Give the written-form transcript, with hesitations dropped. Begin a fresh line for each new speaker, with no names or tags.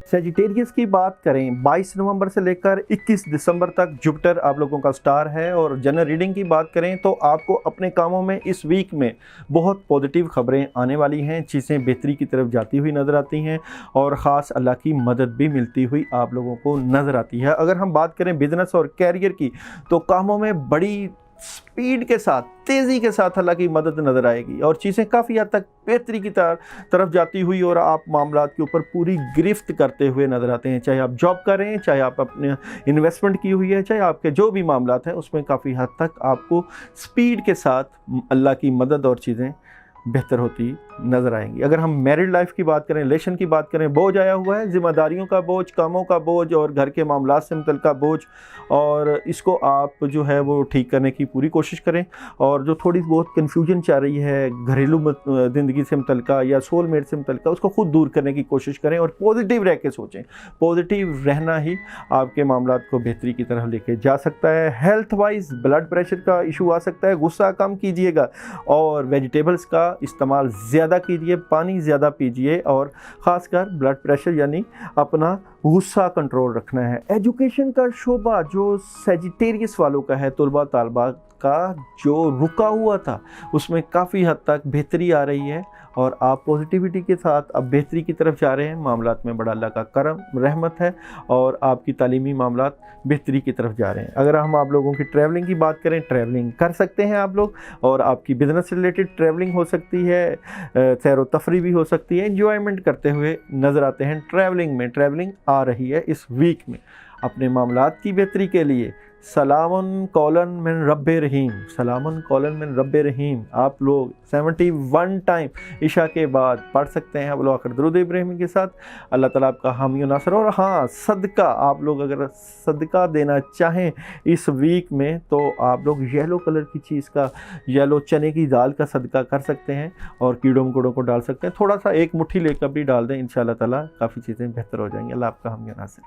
Sagittarius की बात करें 22 नवंबर से लेकर 21 दिसंबर तक जुपिटर आप लोगों का स्टार है। और जनरल रीडिंग की बात करें तो आपको अपने कामों में इस वीक में बहुत पॉजिटिव खबरें आने वाली हैं, चीज़ें बेहतरी की तरफ जाती हुई नज़र आती हैं और ख़ास अल्लाह की मदद भी मिलती हुई आप लोगों को नज़र आती है। अगर हम बात करें बिजनेस और कैरियर की तो कामों में बड़ी स्पीड के साथ, तेज़ी के साथ अल्लाह की मदद नज़र आएगी और चीज़ें काफ़ी हद तक बेहतरी की तरफ जाती हुई और आप मामलात के ऊपर पूरी गिरफ्त करते हुए नज़र आते हैं। चाहे आप जॉब कर रहे हैं, चाहे आप अपने इन्वेस्टमेंट की हुई है, चाहे आपके जो भी मामलात हैं उसमें काफ़ी हद तक आपको स्पीड के साथ अल्लाह की मदद और चीज़ें बेहतर होती नज़र आएंगी। अगर हम मैरिड लाइफ की बात करें, रिलेशन की बात करें, बोझ आया हुआ है, जिम्मेदारियों का बोझ, कामों का बोझ और घर के मामलात से मुतल्लिक़ बोझ, और इसको आप जो है वो ठीक करने की पूरी कोशिश करें। और जो थोड़ी बहुत कन्फ्यूजन चल रही है घरेलू ज़िंदगी से मुतल्लिक़ या सोलमेट से मुतल्लिक़, उसको खुद दूर करने की कोशिश करें और पॉजिटिव रह के सोचें। पॉजिटिव रहना ही आपके मामलात को बेहतरी की तरफ लेके जा सकता है। हेल्थ वाइज ब्लड प्रेशर का इशू आ सकता है, गुस्सा कम कीजिएगा और वेजिटेबल्स का इस्तेमाल ज़्यादा कीजिए, पानी ज़्यादा पीजिए और ख़ासकर ब्लड प्रेशर यानी अपना गुस्सा कंट्रोल रखना है। एजुकेशन का शोबा जो सेजिटेरियस वालों का है, तलबा तालबा का जो रुका हुआ था उसमें काफ़ी हद तक बेहतरी आ रही है और आप पॉजिटिविटी के साथ अब बेहतरी की तरफ जा रहे हैं। मामलात में बड़ा अल्लाह का करम रहमत है और आपकी तालीमी मामलात बेहतरी की तरफ जा रहे हैं। अगर हम आप लोगों की ट्रैवलिंग की बात करें, ट्रैवलिंग कर सकते हैं आप लोग और आपकी बिज़नेस रिलेटेड ट्रैवलिंग हो सकती है, सैर व तफरी भी हो सकती है, एंजॉयमेंट करते हुए नज़र आते हैं। ट्रैवलिंग आ रही है इस वीक में। अपने मामलात की बेहतरी के लिए सलामुन कौलन मिन रब्बे रहीम, सलामुन कौलन मिन रब्बे रहीम आप लोग 71 टाइम इशा के बाद पढ़ सकते हैं। आप लोग आखिर दुरूद इब्राहिमी के साथ। अल्लाह ताला आपका हामी और नासर। और हाँ, सदका आप लोग अगर सदका देना चाहें इस वीक में तो आप लोग येलो कलर की चीज़ का, येलो चने की दाल का सदका कर सकते हैं और कीड़ों मकोड़ों को डाल सकते हैं। थोड़ा सा एक मुट्ठी लेकर भी डाल दें, इंशाअल्लाह ताला काफ़ी चीज़ें बेहतर हो जाएंगी। अल्लाह आपका हामी और नासर।